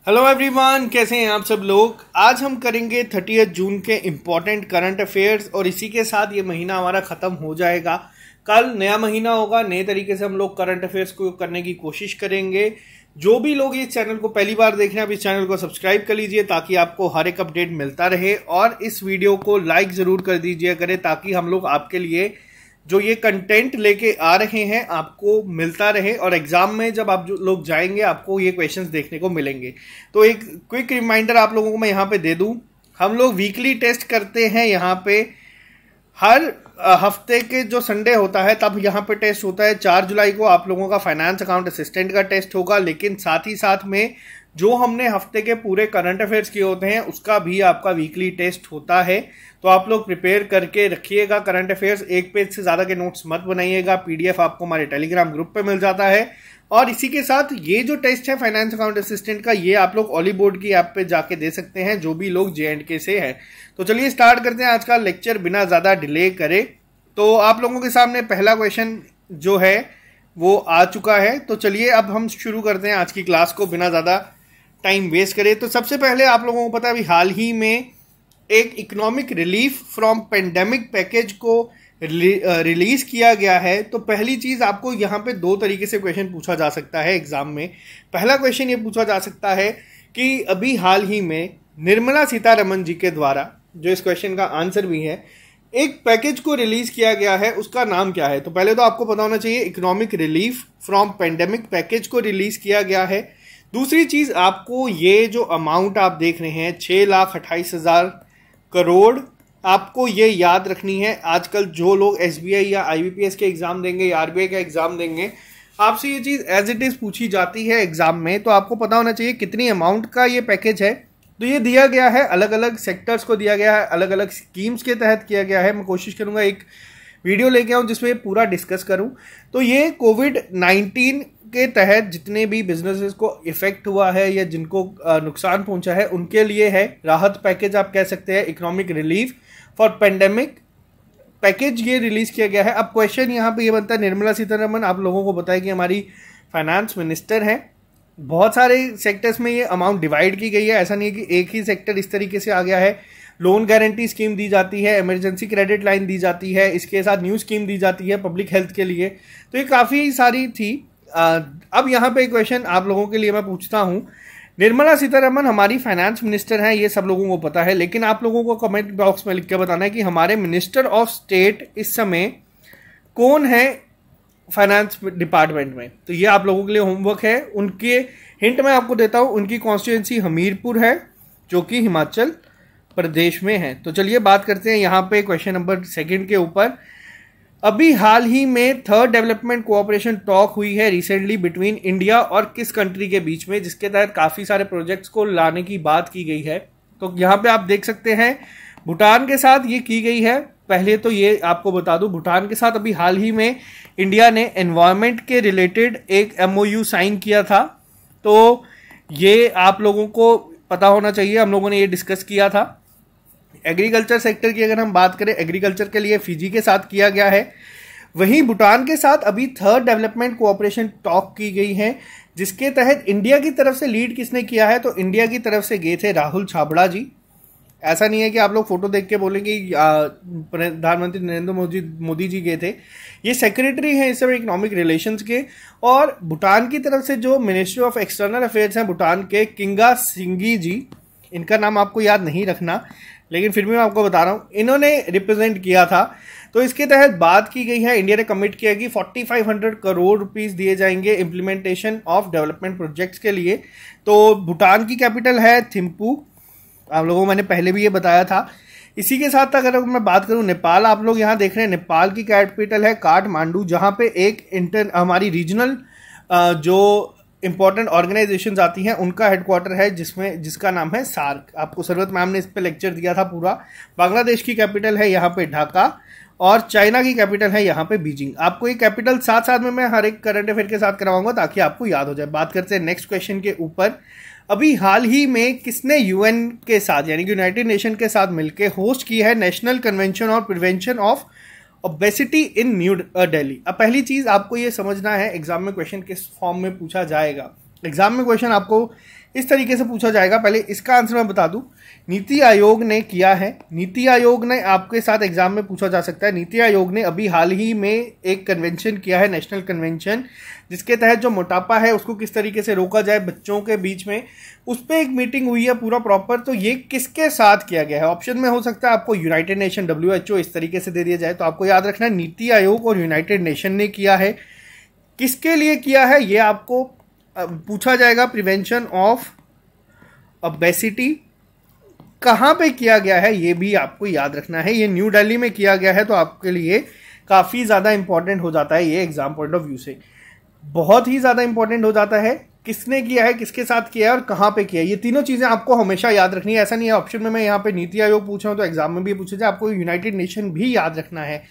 Hello everyone, कैसे हैं आप सब लोग। आज हम करेंगे 30 जून के इम्पॉर्टेंट करंट अफेयर्स और इसी के साथ ये महीना हमारा ख़त्म हो जाएगा। कल नया महीना होगा, नए तरीके से हम लोग करंट अफेयर्स को करने की कोशिश करेंगे। जो भी लोग इस चैनल को पहली बार देख रहे हैं, आप इस चैनल को सब्सक्राइब कर लीजिए ताकि आपको हर एक अपडेट मिलता रहे, और इस वीडियो को लाइक ज़रूर कर दीजिए करें ताकि हम लोग आपके लिए जो ये कंटेंट लेके आ रहे हैं आपको मिलता रहे, और एग्जाम में जब आप जो लोग जाएंगे आपको ये क्वेश्चंस देखने को मिलेंगे। तो एक क्विक रिमाइंडर आप लोगों को मैं यहाँ पे दे दूं, हम लोग वीकली टेस्ट करते हैं। यहाँ पे हर हफ्ते के जो संडे होता है तब यहाँ पे टेस्ट होता है। 4 जुलाई को आप लोगों का फाइनेंस अकाउंट असिस्टेंट का टेस्ट होगा, लेकिन साथ ही साथ में जो हमने हफ्ते के पूरे करंट अफेयर्स किए होते हैं उसका भी आपका वीकली टेस्ट होता है। तो आप लोग प्रिपेयर करके रखिएगा करंट अफेयर्स। एक पेज से ज़्यादा के नोट्स मत बनाइएगा, पीडीएफ आपको हमारे टेलीग्राम ग्रुप पे मिल जाता है। और इसी के साथ ये जो टेस्ट है फाइनेंस अकाउंट असिस्टेंट का, ये आप लोग ऑली बोर्ड की ऐप पे जाके दे सकते हैं, जो भी लोग JNK से है। तो चलिए स्टार्ट करते हैं आज का लेक्चर बिना ज़्यादा डिले करे। तो आप लोगों के सामने पहला क्वेश्चन जो है वो आ चुका है, तो चलिए अब हम शुरू करते हैं आज की क्लास को बिना ज़्यादा टाइम वेस्ट करें। तो सबसे पहले आप लोगों को पता है अभी हाल ही में एक economic relief from pandemic package को रिलीज किया गया है। तो पहली चीज आपको यहाँ पे 2 तरीके से क्वेश्चन पूछा जा सकता है एग्जाम में। पहला क्वेश्चन ये पूछा जा सकता है कि अभी हाल ही में निर्मला सीतारमण जी के द्वारा, जो इस क्वेश्चन का आंसर भी है, एक पैकेज को रिलीज किया गया है, उसका नाम क्या है। तो पहले तो आपको पता होना चाहिए economic relief from pandemic package को रिलीज किया गया है। दूसरी चीज, आपको ये जो अमाउंट आप देख रहे हैं 6,28,000 करोड़, आपको ये याद रखनी है। आजकल जो लोग SBI या IBPS के एग्जाम देंगे या RBI का एग्जाम देंगे, आपसे ये चीज़ एज इट इज़ पूछी जाती है एग्जाम में। तो आपको पता होना चाहिए कितनी अमाउंट का ये पैकेज है। तो ये दिया गया है, अलग अलग सेक्टर्स को दिया गया है, अलग अलग स्कीम्स के तहत किया गया है। मैं कोशिश करूंगा एक वीडियो लेके आऊँ जिसमें पूरा डिस्कस करूँ। तो ये कोविड-19 के तहत जितने भी बिजनेसेस को इफेक्ट हुआ है या जिनको नुकसान पहुंचा है उनके लिए है राहत पैकेज, आप कह सकते हैं economic relief for pandemic package, ये रिलीज किया गया है। अब क्वेश्चन यहाँ पे ये बनता है, निर्मला सीतारमण आप लोगों को बताया कि हमारी फाइनेंस मिनिस्टर हैं। बहुत सारे सेक्टर्स में ये अमाउंट डिवाइड की गई है, ऐसा नहीं है कि एक ही सेक्टर इस तरीके से आ गया है। लोन गारंटी स्कीम दी जाती है, इमरजेंसी क्रेडिट लाइन दी जाती है, इसके साथ न्यू स्कीम दी जाती है पब्लिक हेल्थ के लिए। तो ये काफ़ी सारी थी। अब यहाँ पे क्वेश्चन आप लोगों के लिए मैं पूछता हूँ, निर्मला सीतारमण हमारी फाइनेंस मिनिस्टर हैं, ये सब लोगों को पता है, लेकिन आप लोगों को कमेंट बॉक्स में लिख के बताना है कि हमारे मिनिस्टर ऑफ स्टेट इस समय कौन है फाइनेंस डिपार्टमेंट में। तो ये आप लोगों के लिए होमवर्क है। उनके हिंट मैं आपको देता हूँ, उनकी कॉन्स्टिट्यूंसी हमीरपुर है जो कि हिमाचल प्रदेश में है। तो चलिए बात करते हैं यहाँ पे क्वेश्चन नंबर 2 के ऊपर। अभी हाल ही में 3rd डेवलपमेंट कोऑपरेशन टॉक हुई है रिसेंटली बिटवीन इंडिया और किस कंट्री के बीच में, जिसके तहत काफ़ी सारे प्रोजेक्ट्स को लाने की बात की गई है। तो यहाँ पे आप देख सकते हैं भूटान के साथ ये की गई है। पहले तो ये आपको बता दूं, भूटान के साथ अभी हाल ही में इंडिया ने एनवायरनमेंट के रिलेटेड एक MOU साइन किया था। तो ये आप लोगों को पता होना चाहिए, हम लोगों ने ये डिस्कस किया था। एग्रीकल्चर सेक्टर की अगर हम बात करें, एग्रीकल्चर के लिए फिजी के साथ किया गया है। वहीं भूटान के साथ अभी 3rd डेवलपमेंट कोऑपरेशन टॉक की गई है, जिसके तहत इंडिया की तरफ से लीड किसने किया है, तो इंडिया की तरफ से गए थे राहुल छाबड़ा जी। ऐसा नहीं है कि आप लोग फोटो देख के बोलेंगे प्रधानमंत्री नरेंद्र मोदी जी गए थे। ये सेक्रेटरी हैं इस समय इकोनॉमिक रिलेशंस के। और भूटान की तरफ से जो मिनिस्ट्री ऑफ एक्सटर्नल अफेयर्स हैं भूटान के, किंगा सिंगी जी, इनका नाम आपको याद नहीं रखना लेकिन फिर भी मैं आपको बता रहा हूँ, इन्होंने रिप्रेजेंट किया था। तो इसके तहत बात की गई है, इंडिया ने कमिट किया कि 4500 करोड़ रुपीस दिए जाएंगे इम्प्लीमेंटेशन ऑफ डेवलपमेंट प्रोजेक्ट्स के लिए। तो भूटान की कैपिटल है थिम्पू, आप लोगों को मैंने पहले भी ये बताया था। इसी के साथ अगर मैं बात करूँ नेपाल, आप लोग यहाँ देख रहे हैं नेपाल की कैपिटल है काठमांडू, जहाँ पे एक हमारी रीजनल जो इंपॉर्टेंट ऑर्गेनाइजेशंस आती हैं उनका हेडक्वार्टर है, जिसका नाम है सार्क। आपको सरवत मैम ने इस पे लेक्चर दिया था पूरा। बांग्लादेश की कैपिटल है यहाँ पे ढाका, और चाइना की कैपिटल है यहाँ पे बीजिंग। आपको ये कैपिटल साथ साथ में मैं हर एक करंट अफेयर के साथ करवाऊंगा ताकि आपको याद हो जाए। बात करते हैं नेक्स्ट क्वेश्चन के ऊपर। अभी हाल ही में किसने UN के साथ यानी कि यूनाइटेड नेशन के साथ मिलकर होस्ट की है नेशनल कन्वेंशन और prevention of obesity in new Delhi. अब पहली चीज आपको ये समझना है, एग्जाम में क्वेश्चन किस फॉर्म में पूछा जाएगा। एग्जाम में क्वेश्चन आपको इस तरीके से पूछा जाएगा। पहले इसका आंसर मैं बता दूं, नीति आयोग ने किया है। नीति आयोग ने आपके साथ एग्जाम में पूछा जा सकता है। नीति आयोग ने अभी हाल ही में एक कन्वेंशन किया है, नेशनल कन्वेंशन, जिसके तहत जो मोटापा है उसको किस तरीके से रोका जाए बच्चों के बीच में, उस पर एक मीटिंग हुई है पूरा प्रॉपर। तो ये किसके साथ किया गया है? ऑप्शन में हो सकता है आपको यूनाइटेड नेशन, WHO इस तरीके से दे दिया जाए। तो आपको याद रखना है नीति आयोग और यूनाइटेड नेशन ने किया है। किसके लिए किया है ये आपको पूछा जाएगा। प्रिवेंशन ऑफ ओबेसिटी कहाँ पे किया गया है ये भी आपको याद रखना है। ये न्यू दिल्ली में किया गया है, तो आपके लिए काफ़ी ज़्यादा इंपॉर्टेंट हो जाता है ये एग्जाम पॉइंट ऑफ व्यू से, बहुत ही ज़्यादा इंपॉर्टेंट हो जाता है। किसने किया है, किसके साथ किया है और कहाँ पे किया है, ये तीनों चीज़ें आपको हमेशा याद रखनी है। ऐसा नहीं है ऑप्शन में मैं यहाँ पे नीति आयोग पूछ रहा हूँ तो एग्जाम में भी पूछा जाए, आपको यूनाइटेड नेशन भी याद रखना है।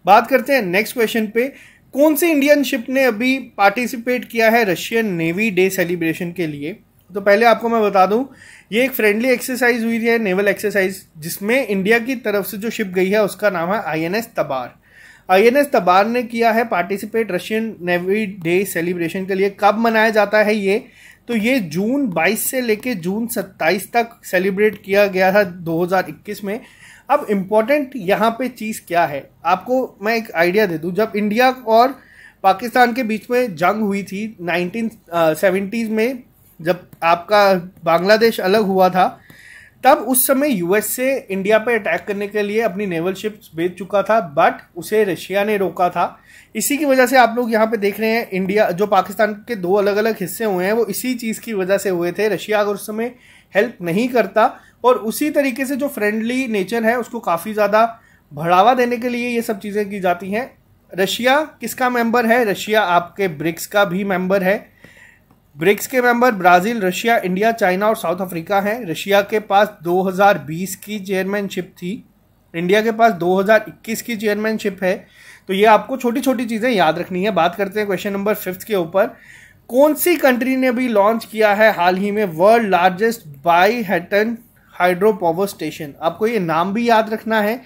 बात करते हैं नेक्स्ट क्वेश्चन पे, कौन सी इंडियन शिप ने अभी पार्टिसिपेट किया है रशियन नेवी डे सेलिब्रेशन के लिए? तो पहले आपको मैं बता दूं, ये एक फ्रेंडली एक्सरसाइज हुई है, नेवल एक्सरसाइज, जिसमें इंडिया की तरफ से जो शिप गई है उसका नाम है INS तबार। INS तबार ने किया है participate Russian navy day celebration के लिए। कब मनाया जाता है ये? तो ये जून 22 से लेके जून 27 तक सेलिब्रेट किया गया था 2021 में। अब इम्पोर्टेंट यहाँ पे चीज़ क्या है, आपको मैं एक आइडिया दे दूं। जब इंडिया और पाकिस्तान के बीच में जंग हुई थी 1970s में, जब आपका बांग्लादेश अलग हुआ था, तब उस समय US से इंडिया पे अटैक करने के लिए अपनी नेवल शिप्स भेज चुका था, बट उसे रशिया ने रोका था। इसी की वजह से आप लोग यहाँ पे देख रहे हैं इंडिया जो पाकिस्तान के दो अलग अलग हिस्से हुए हैं वो इसी चीज़ की वजह से हुए थे। रशिया अगर उस समय हेल्प नहीं करता, और उसी तरीके से जो फ्रेंडली नेचर है उसको काफ़ी ज़्यादा बढ़ावा देने के लिए ये सब चीज़ें की जाती हैं। रशिया किसका मेंबर है? रशिया आपके ब्रिक्स का भी मेंबर है। ब्रिक्स के member Brazil, Russia, India, China और साउथ अफ्रीका हैं। रशिया के पास 2020 की चेयरमैनशिप थी, इंडिया के पास 2021 की चेयरमैनशिप है। तो ये आपको छोटी छोटी चीज़ें याद रखनी है। बात करते हैं क्वेश्चन नंबर 5 के ऊपर, कौन सी कंट्री ने अभी लॉन्च किया है हाल ही में world largest Baihetan hydro power station? आपको ये नाम भी याद रखना है,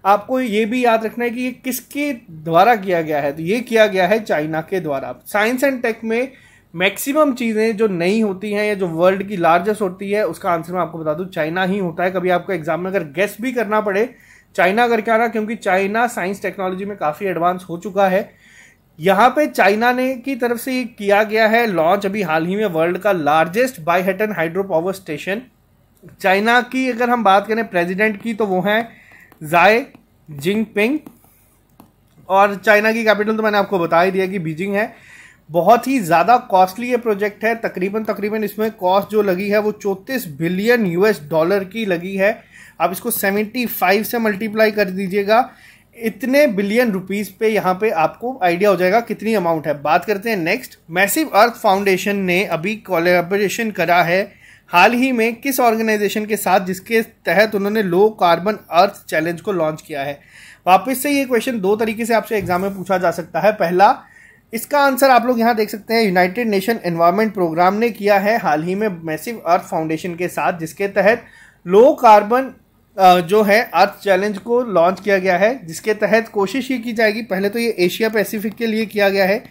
आपको ये भी याद रखना है कि ये किसके द्वारा किया गया है। तो ये किया गया है चाइना के द्वारा। साइंस एंड टेक में मैक्सिमम चीज़ें जो नई होती हैं या जो वर्ल्ड की लार्जेस्ट होती है उसका आंसर मैं आपको बता दूं चाइना ही होता है। कभी आपको एग्जाम में अगर गेस भी करना पड़े चाइना करके आना, क्योंकि चाइना साइंस टेक्नोलॉजी में काफ़ी एडवांस हो चुका है। यहाँ पे चाइना ने की तरफ से किया गया है लॉन्च अभी हाल ही में वर्ल्ड का largest Baihetan hydro power station. China की अगर हम बात करें प्रेसिडेंट की तो वो हैं ज़ाई जिनपिंग, और चाइना की कैपिटल तो मैंने आपको बता ही दिया कि बीजिंग है। बहुत ही ज़्यादा कॉस्टली ये प्रोजेक्ट है, तकरीबन इसमें कॉस्ट जो लगी है वो 34 बिलियन US$ की लगी है। आप इसको 75 से मल्टीप्लाई कर दीजिएगा, इतने बिलियन रुपीस पे यहाँ पे आपको आइडिया हो जाएगा कितनी अमाउंट है। बात करते हैं नेक्स्ट, मैसिव अर्थ फाउंडेशन ने अभी कोलैबोरेशन करा है हाल ही में किस ऑर्गेनाइजेशन के साथ, जिसके तहत उन्होंने लो कार्बन अर्थ चैलेंज को लॉन्च किया है। वापस से ये क्वेश्चन दो तरीके से आपसे एग्जाम में पूछा जा सकता है। पहला, इसका आंसर आप लोग यहाँ देख सकते हैं, यूनाइटेड नेशन एनवायरनमेंट प्रोग्राम ने किया है हाल ही में मैसिव अर्थ फाउंडेशन के साथ, जिसके तहत लो कार्बन जो है अर्थ चैलेंज को लॉन्च किया गया है, जिसके तहत कोशिश ये की जाएगी, पहले तो ये एशिया पैसिफिक के लिए किया गया है,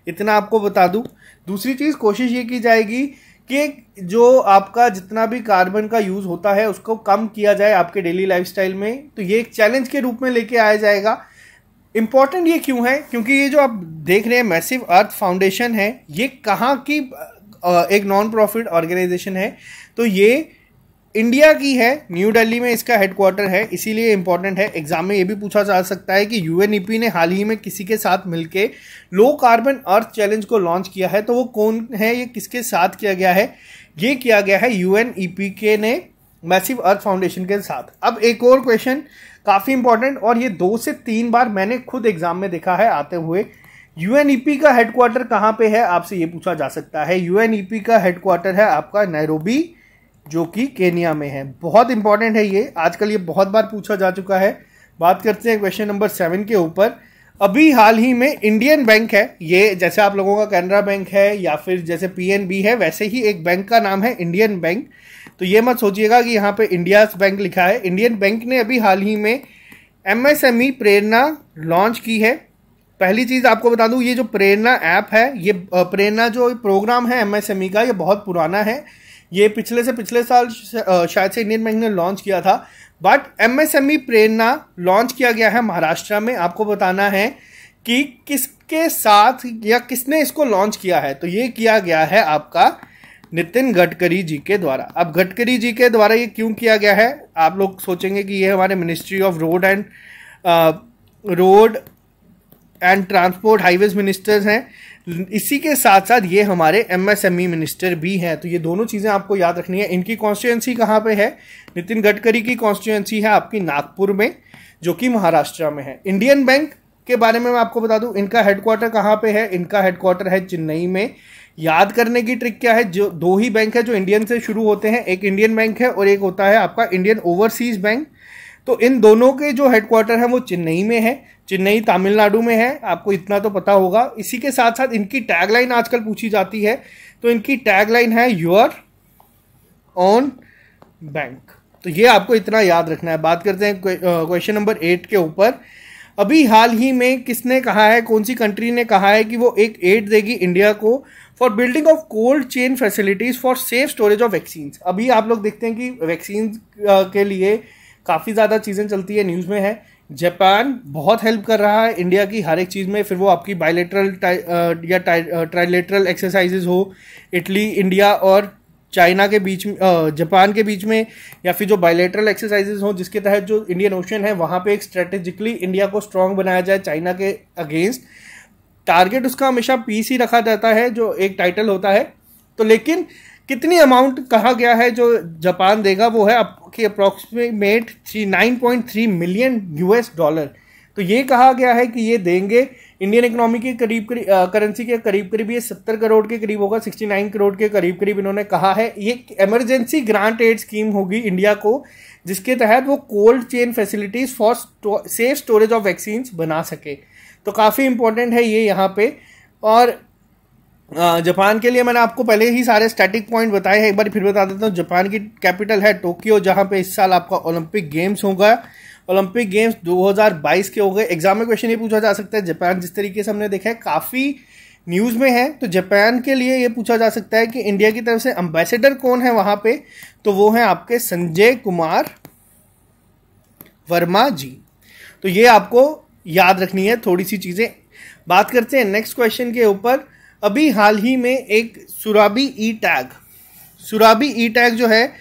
इतना आपको बता दूं। दूसरी चीज़, कोशिश ये की जाएगी कि जो आपका जितना भी कार्बन का यूज़ होता है उसको कम किया जाए आपके डेली लाइफस्टाइल में। तो ये एक चैलेंज के रूप में लेके आया जाएगा। इम्पॉर्टेंट ये क्यों है? क्योंकि ये जो आप देख रहे हैं मैसिव अर्थ फाउंडेशन है, ये कहाँ की एक नॉन प्रॉफिट ऑर्गेनाइजेशन है, तो ये इंडिया की है, न्यू दिल्ली में इसका हेडक्वार्टर है, इसीलिए इंपॉर्टेंट है। एग्जाम में ये भी पूछा जा सकता है कि UNEP ने हाल ही में किसी के साथ मिलके लो कार्बन अर्थ चैलेंज को लॉन्च किया है, तो वो कौन है, ये किसके साथ किया गया है? ये किया गया है UNEP के ने मैसिव अर्थ फाउंडेशन के साथ। अब एक और क्वेश्चन काफ़ी इंपॉर्टेंट, और ये 2 से 3 बार मैंने खुद एग्जाम में देखा है आते हुए। UNEP का हेडक्वार्टर कहाँ पे है, आपसे ये पूछा जा सकता है। UNEP का हेडक्वार्टर है आपका नैरोबी, जो कि केनिया में है। बहुत इंपॉर्टेंट है ये, आजकल ये बहुत बार पूछा जा चुका है। बात करते हैं क्वेश्चन नंबर 7 के ऊपर। अभी हाल ही में इंडियन बैंक है, ये जैसे आप लोगों का कैनरा बैंक है या फिर जैसे PNB है, वैसे ही एक बैंक का नाम है इंडियन बैंक। तो ये मत सोचिएगा कि यहाँ पे इंडियाज बैंक लिखा है। इंडियन बैंक ने अभी हाल ही में MSME प्रेरणा लॉन्च की है। पहली चीज आपको बता दूं, ये जो प्रेरणा ऐप है, ये प्रेरणा जो प्रोग्राम है एमएसएमई का, ये बहुत पुराना है। ये पिछले साल शायद से इंडियन बैंक ने लॉन्च किया था, बट एमएसएमई प्रेरणा लॉन्च किया गया है महाराष्ट्र में। आपको बताना है कि किसके साथ या किसने इसको लॉन्च किया है। तो ये किया गया है आपका नितिन गडकरी जी के द्वारा। अब गडकरी जी के द्वारा ये क्यों किया गया है, आप लोग सोचेंगे कि ये हमारे ministry of road and transport highways ministers हैं, इसी के साथ साथ ये हमारे एमएसएमई मिनिस्टर भी हैं। तो ये दोनों चीज़ें आपको याद रखनी है। इनकी कॉन्स्टिट्यूएंसी कहाँ पे है? नितिन गडकरी की कॉन्स्टिट्यूएंसी है आपकी नागपुर में, जो कि महाराष्ट्र में है। इंडियन बैंक के बारे में मैं आपको बता दूं, इनका हेडक्वार्टर कहाँ पे है? इनका हेडक्वार्टर है चेन्नई में। याद करने की ट्रिक क्या है, जो दो ही बैंक है जो इंडियन से शुरू होते हैं, एक इंडियन बैंक है और एक होता है आपका इंडियन ओवरसीज बैंक। तो इन दोनों के जो हेडक्वार्टर है वो चेन्नई में है, चेन्नई तमिलनाडु में है, आपको इतना तो पता होगा। इसी के साथ साथ इनकी टैगलाइन आजकल पूछी जाती है, तो इनकी टैगलाइन है योर ओन बैंक। तो ये आपको इतना याद रखना है। बात करते हैं क्वेश्चन नंबर 8 के ऊपर। अभी हाल ही में किसने कहा है, कौन सी कंट्री ने कहा है कि वो एक एड देगी इंडिया को for building of cold chain facilities for safe storage of vaccine. अभी आप लोग देखते हैं कि वैक्सीन के लिए काफ़ी ज़्यादा चीज़ें चलती है, न्यूज़ में है। जापान बहुत हेल्प कर रहा है इंडिया की हर एक चीज़ में, फिर वो आपकी बायलेटरल या ट्राइलेटरल एक्सरसाइजेज हो, इटली, इंडिया और चाइना के बीच में, जापान के बीच में, या फिर जो बायलेटरल एक्सरसाइजेज हो जिसके तहत जो इंडियन ओशन है वहाँ पे एक स्ट्रेटेजिकली इंडिया को स्ट्रांग बनाया जाए चाइना के अगेंस्ट। टारगेट उसका हमेशा पीस ही रखा जाता है, जो एक टाइटल होता है। तो लेकिन कितनी अमाउंट कहा गया है जो जापान देगा, वो है आपके अप्रॉक्सीमेट 9.3 मिलियन $। तो ये कहा गया है कि ये देंगे इंडियन इकोनॉमी के करीब करेंसी के करीब ये 70 करोड़ के करीब होगा, 69 करोड़ के करीब इन्होंने कहा है। ये इमरजेंसी ग्रांट एड स्कीम होगी इंडिया को, जिसके तहत वो cold chain facilities for safe storage of vaccine बना सके। तो काफ़ी इंपॉर्टेंट है ये यहाँ पे। और जापान के लिए मैंने आपको पहले ही सारे स्टैटिक पॉइंट बताए हैं, एक बार फिर बता देता हूँ। जापान की कैपिटल है टोक्यो, जहाँ पे इस साल आपका ओलंपिक गेम्स होगा। ओलंपिक गेम्स 2022 के हो गए। एग्जाम में क्वेश्चन ये पूछा जा सकता है, जापान जिस तरीके से हमने देखा है काफ़ी न्यूज़ में है, तो जापान के लिए ये पूछा जा सकता है कि इंडिया की तरफ से एम्बेसडर कौन है वहाँ पे, तो वो हैं आपके संजय कुमार वर्मा जी। तो ये आपको याद रखनी है थोड़ी सी चीज़ें। बात करते हैं नेक्स्ट क्वेश्चन के ऊपर। अभी हाल ही में एक सुराबी ई टैग जो है,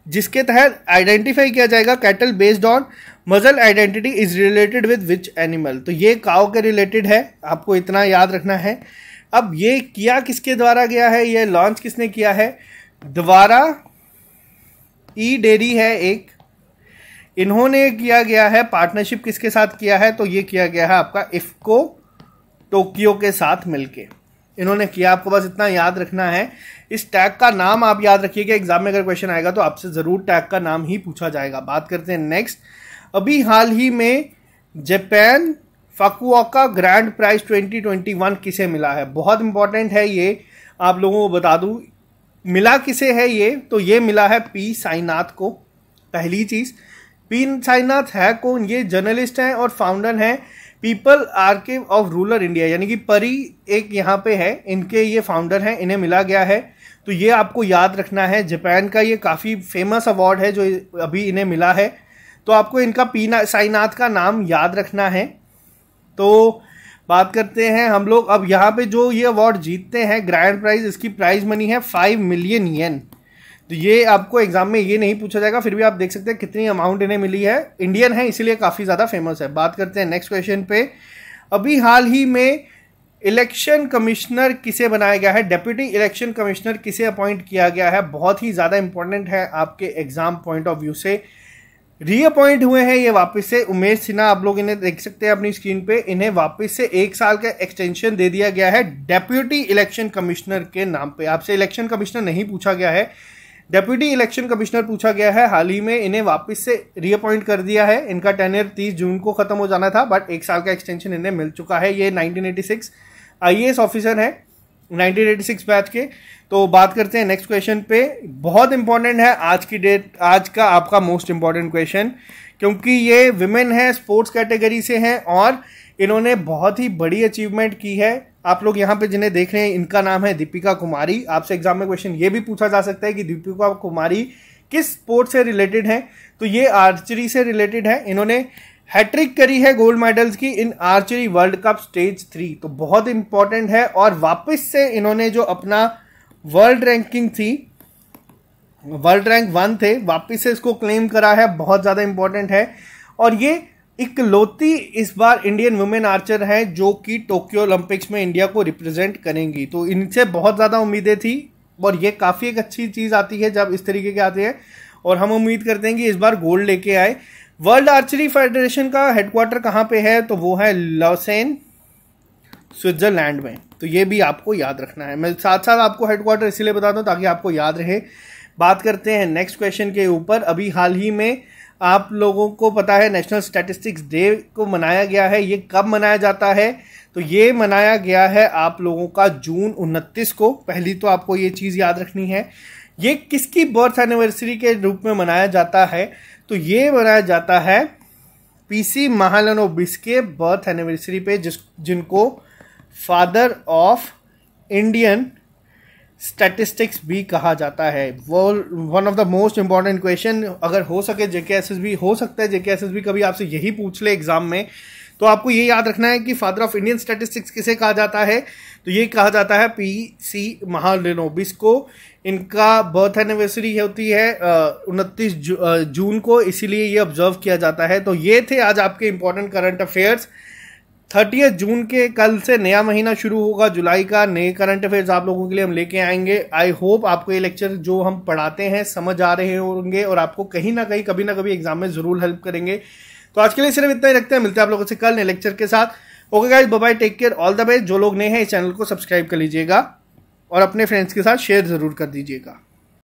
जिसके तहत आइडेंटिफाई किया जाएगा कैटल बेस्ड ऑन मजल identity is related with which animal. तो ये काऊ के रिलेटेड है, आपको इतना याद रखना है। अब ये किया किसके द्वारा गया है, ये लॉन्च किसने किया है? द्वारा ई डेयरी है एक, इन्होंने किया गया है। पार्टनरशिप किसके साथ किया है, तो ये किया गया है आपका इफ्को टोक्यो के साथ मिलके इन्होंने किया। आपको बस इतना याद रखना है। इस टैग का नाम आप याद रखिएगा, एग्जाम में अगर क्वेश्चन आएगा तो आपसे जरूर टैग का नाम ही पूछा जाएगा। बात करते हैं नेक्स्ट। अभी हाल ही में जापान फकुओका ग्रैंड प्राइज 2021 किसे मिला है? बहुत इंपॉर्टेंट है ये, आप लोगों को बता दूं मिला किसे है ये। तो ये मिला है पी साईनाथ को। पहली चीज, पी साईनाथ है कौन? ये जर्नलिस्ट हैं और फाउंडर हैं people archive of rural India, यानी कि परी एक यहाँ पे है, इनके ये फाउंडर हैं, इन्हें मिला गया है। तो ये आपको याद रखना है। जापान का ये काफ़ी फेमस अवार्ड है जो अभी इन्हें मिला है, तो आपको इनका पी साईनाथ का नाम याद रखना है। तो बात करते हैं हम लोग अब यहाँ पे जो ये अवार्ड जीतते हैं ग्रैंड प्राइज, इसकी प्राइज मनी है 5 मिलियन येन। तो ये आपको एग्जाम में ये नहीं पूछा जाएगा, फिर भी आप देख सकते हैं कितनी अमाउंट इन्हें मिली है। इंडियन है इसीलिए काफ़ी ज़्यादा फेमस है। बात करते हैं नेक्स्ट क्वेश्चन पे। अभी हाल ही में इलेक्शन कमिश्नर किसे बनाया गया है? डेप्यूटी इलेक्शन कमिश्नर किसे अपॉइंट किया गया है? बहुत ही ज़्यादा इंपॉर्टेंट है आपके एग्जाम पॉइंट ऑफ व्यू से। रीअपॉइंट हुए हैं ये वापस से उमेश सिन्हा, आप लोग इन्हें देख सकते हैं अपनी स्क्रीन पे। इन्हें वापस से 1 साल का एक्सटेंशन दे दिया गया है डेप्यूटी इलेक्शन कमिश्नर के नाम पे। आपसे इलेक्शन कमिश्नर नहीं पूछा गया है, डेप्यूटी इलेक्शन कमिश्नर पूछा गया है। हाल ही में इन्हें वापस से रीअपॉइंट कर दिया है। इनका टेन्योर 30 जून को खत्म हो जाना था, बट 1 साल का एक्सटेंशन इन्हें मिल चुका है। ये 1986 IAS ऑफिसर है 1986 बैच के। तो बात करते हैं नेक्स्ट क्वेश्चन पे। बहुत इंपॉर्टेंट है आज की डेट, आज का आपका मोस्ट इंपॉर्टेंट क्वेश्चन, क्योंकि ये विमेन है, स्पोर्ट्स कैटेगरी से हैं और इन्होंने बहुत ही बड़ी अचीवमेंट की है। आप लोग यहाँ पे जिन्हें देख रहे हैं इनका नाम है दीपिका कुमारी। आपसे एग्जाम में क्वेश्चन ये भी पूछा जा सकता है कि दीपिका कुमारी किस स्पोर्ट से रिलेटेड है, तो ये आर्चरी से रिलेटेड है। इन्होंने हैट्रिक करी है गोल्ड मेडल्स की in archery world cup stage 3, तो बहुत इंपॉर्टेंट है। और वापस से इन्होंने जो अपना वर्ल्ड रैंकिंग थी, वर्ल्ड रैंक 1 थे, वापस से इसको क्लेम करा है, बहुत ज्यादा इंपॉर्टेंट है। और ये इकलौती इस बार इंडियन वुमेन आर्चर है जो कि टोक्यो ओलंपिक्स में इंडिया को रिप्रेजेंट करेंगी, तो इनसे बहुत ज्यादा उम्मीदें थी और ये काफी एक अच्छी चीज आती है जब इस तरीके के आते हैं। और हम उम्मीद करते हैं कि इस बार गोल्ड लेके आए। वर्ल्ड आर्चरी फेडरेशन का हेडक्वार्टर कहां पे है, तो वो है लॉसेन, स्विट्जरलैंड में। तो ये भी आपको याद रखना है। मैं साथ साथ आपको हेडक्वार्टर इसलिए बता दूं ताकि आपको याद रहे। बात करते हैं नेक्स्ट क्वेश्चन के ऊपर। अभी हाल ही में आप लोगों को पता है नेशनल स्टैटिस्टिक्स डे को मनाया गया है। ये कब मनाया जाता है, तो ये मनाया गया है आप लोगों का जून 29 को। पहली तो आपको ये चीज याद रखनी है। ये किसकी बर्थ एनिवर्सरी के रूप में मनाया जाता है, तो ये मनाया जाता है पीसी महालनोबिस के बर्थ एनिवर्सरी पे, जिनको फादर ऑफ इंडियन स्टैटिस्टिक्स भी कहा जाता है। वो one of the most important question, अगर हो सके जेकेएसएसबी, हो सकता है जेकेएसएसबी कभी आपसे यही पूछ ले एग्जाम में, तो आपको ये याद रखना है कि फादर ऑफ इंडियन स्टैटिस्टिक्स किसे कहा जाता है, तो ये कहा जाता है पीसी महालनोबिस को। इनका बर्थ एनिवर्सरी होती है 29 जून को, इसीलिए ये ऑब्जर्व किया जाता है। तो ये थे आज आपके इंपॉर्टेंट करंट अफेयर्स। 30 जून के कल से नया महीना शुरू होगा जुलाई का। नए करंट अफेयर्स आप लोगों के लिए हम लेके आएंगे। आई होप आपको ये लेक्चर जो हम पढ़ाते हैं समझ आ रहे होंगे और आपको कहीं ना कहीं कभी ना कभी एग्जाम में जरूर हेल्प करेंगे। तो आज के लिए सिर्फ इतना ही रखते हैं, मिलते हैं आप लोगों से कल नए लेक्चर के साथ। Okay guys, bye bye, take care, all the best. जो लोग नए हैं इस चैनल को सब्सक्राइब कर लीजिएगा और अपने फ्रेंड्स के साथ शेयर जरूर कर दीजिएगा।